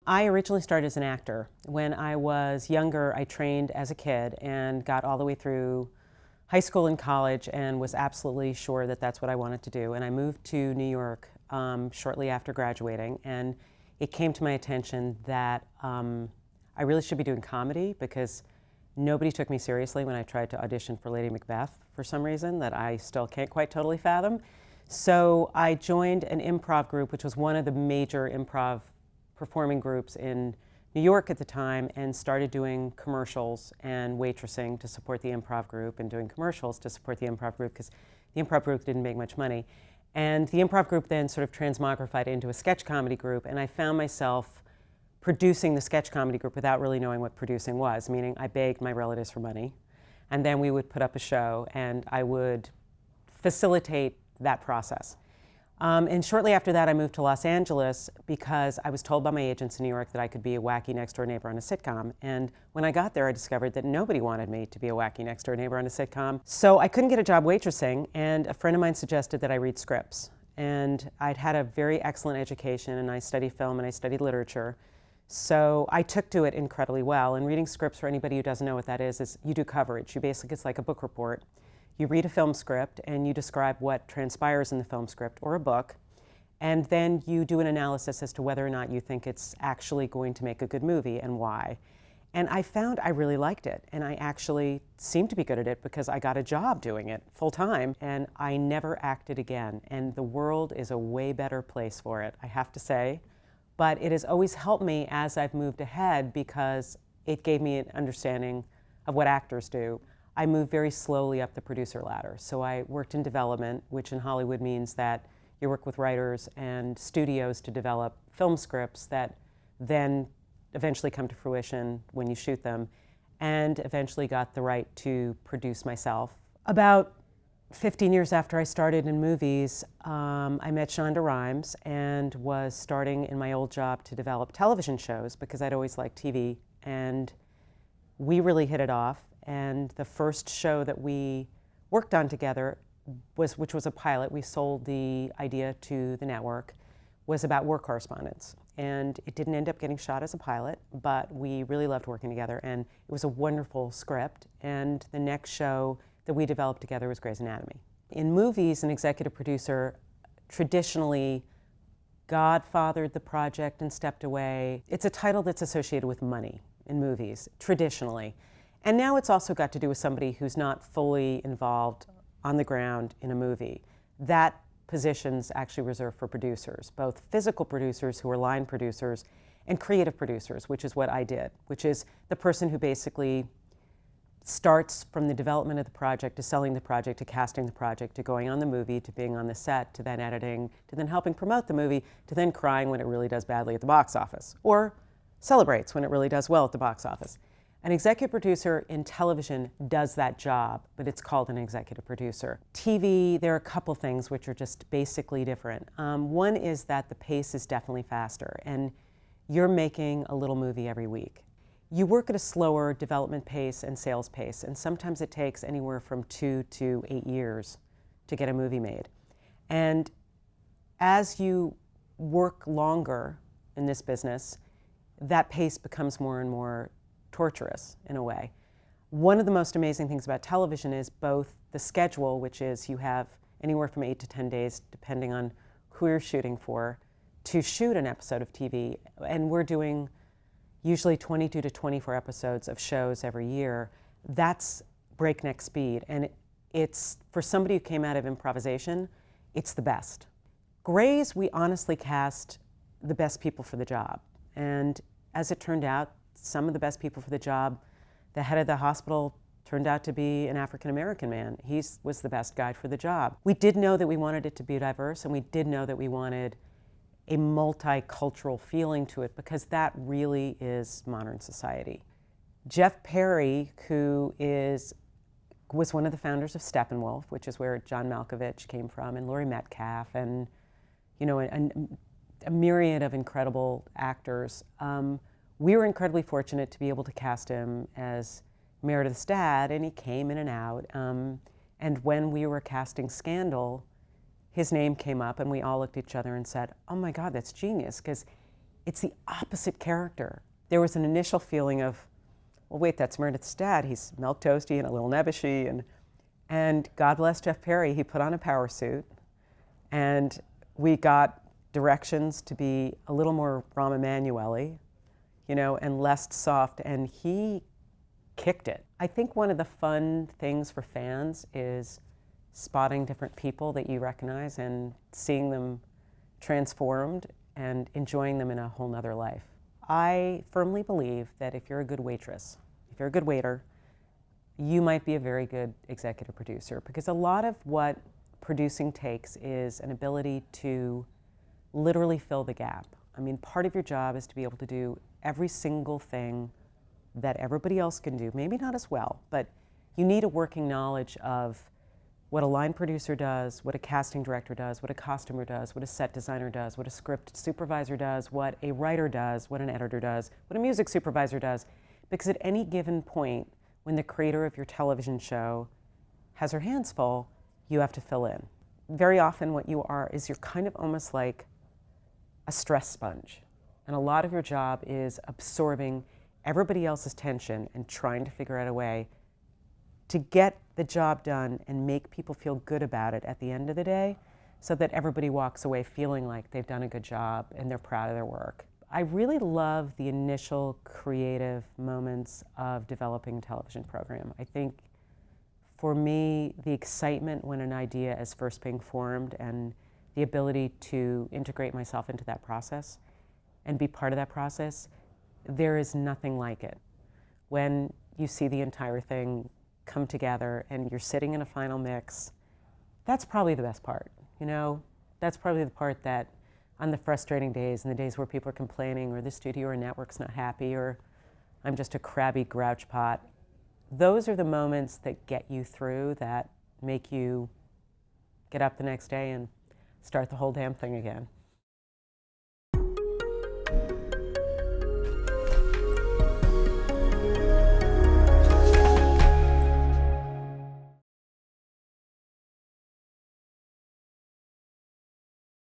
I originally started as an actor. When I was younger, I trained as a kid and got all the way through high school and college and was absolutely sure that that's what I wanted to do. And I moved to New York shortly after graduating, and it came to my attention that I really should be doing comedy because nobody took me seriously when I tried to audition for Lady Macbeth for some reason that I still can't quite totally fathom. So I joined an improv group, which was one of the major improv performing groups in New York at the time, and started doing commercials and waitressing to support the improv group and doing commercials to support the improv group because the improv group didn't make much money. And the improv group then sort of transmogrified into a sketch comedy group, and I found myself producing the sketch comedy group without really knowing what producing was, meaning I begged my relatives for money, and then we would put up a show and I would facilitate that process. And shortly after that, I moved to Los Angeles because I was told by my agents in New York that I could be a wacky next-door neighbor on a sitcom. And when I got there, I discovered that nobody wanted me to be a wacky next-door neighbor on a sitcom. So I couldn't get a job waitressing, and a friend of mine suggested that I read scripts. And I'd had a very excellent education, and I studied film and I studied literature. So I took to it incredibly well. And reading scripts, for anybody who doesn't know what that is you do coverage. You basically, it's like a book report. You read a film script and you describe what transpires in the film script or a book, and then you do an analysis as to whether or not you think it's actually going to make a good movie and why. And I found I really liked it, and I actually seemed to be good at it because I got a job doing it full time, and I never acted again. And the world is a way better place for it, I have to say. But it has always helped me as I've moved ahead because it gave me an understanding of what actors do. I moved very slowly up the producer ladder. So I worked in development, which in Hollywood means that you work with writers and studios to develop film scripts that then eventually come to fruition when you shoot them, and eventually got the right to produce myself. About 15 years after I started in movies, I met Shonda Rhimes and was starting in my old job to develop television shows because I'd always liked TV, and we really hit it off. And the first show that we worked on together, which was a pilot, we sold the idea to the network, was about war correspondence. And it didn't end up getting shot as a pilot, but we really loved working together, and it was a wonderful script. And the next show that we developed together was Grey's Anatomy. In movies, an executive producer traditionally godfathered the project and stepped away. It's a title that's associated with money in movies, traditionally. And now it's also got to do with somebody who's not fully involved on the ground in a movie. That position's actually reserved for producers, both physical producers who are line producers and creative producers, which is what I did, which is the person who basically starts from the development of the project to selling the project to casting the project to going on the movie to being on the set to then editing to then helping promote the movie to then crying when it really does badly at the box office or celebrates when it really does well at the box office. An executive producer in television does that job, but it's called an executive producer. TV, there are a couple things which are just basically different. One is that the pace is definitely faster, and you're making a little movie every week. You work at a slower development pace and sales pace, and sometimes it takes anywhere from 2 to 8 years to get a movie made. And as you work longer in this business, that pace becomes more and more torturous in a way. One of the most amazing things about television is both the schedule, which is you have anywhere from 8 to 10 days, depending on who you're shooting for, to shoot an episode of TV. And we're doing usually 22 to 24 episodes of shows every year. That's breakneck speed. And it's, for somebody who came out of improvisation, it's the best. Grey's, we honestly cast the best people for the job. And as it turned out, some of the best people for the job, the head of the hospital turned out to be an African-American man. He was the best guy for the job. We did know that we wanted it to be diverse, and we did know that we wanted a multicultural feeling to it because that really is modern society. Jeff Perry, who was one of the founders of Steppenwolf, which is where John Malkovich came from, and Laurie Metcalf, and a myriad of incredible actors. We were incredibly fortunate to be able to cast him as Meredith's dad, and he came in and out. And when we were casting Scandal, his name came up, and we all looked at each other and said, "Oh my God, that's genius," because it's the opposite character. There was an initial feeling of, well, wait, that's Meredith's dad. He's milquetoasty and a little nebbishy. And God bless Jeff Perry, he put on a power suit. And we got directions to be a little more Rahm Emanuele, you know, and less soft. And he kicked it. I think one of the fun things for fans is spotting different people that you recognize and seeing them transformed and enjoying them in a whole nother life. I firmly believe that if you're a good waitress, if you're a good waiter, you might be a very good executive producer, because a lot of what producing takes is an ability to literally fill the gap. I mean, part of your job is to be able to do every single thing that everybody else can do, maybe not as well, but you need a working knowledge of what a line producer does, what a casting director does, what a costumer does, what a set designer does, what a script supervisor does, what a writer does, what an editor does, what a music supervisor does. Because at any given point, when the creator of your television show has her hands full, you have to fill in. Very often what you are is you're kind of almost like a stress sponge. And a lot of your job is absorbing everybody else's tension and trying to figure out a way to get the job done and make people feel good about it at the end of the day, so that everybody walks away feeling like they've done a good job and they're proud of their work. I really love the initial creative moments of developing a television program. I think for me, the excitement when an idea is first being formed and the ability to integrate myself into that process and be part of that process, there is nothing like it. When you see the entire thing come together and you're sitting in a final mix, that's probably the best part, you know? That's probably the part that on the frustrating days and the days where people are complaining or the studio or network's not happy or I'm just a crabby grouch pot, those are the moments that get you through, that make you get up the next day and start the whole damn thing again.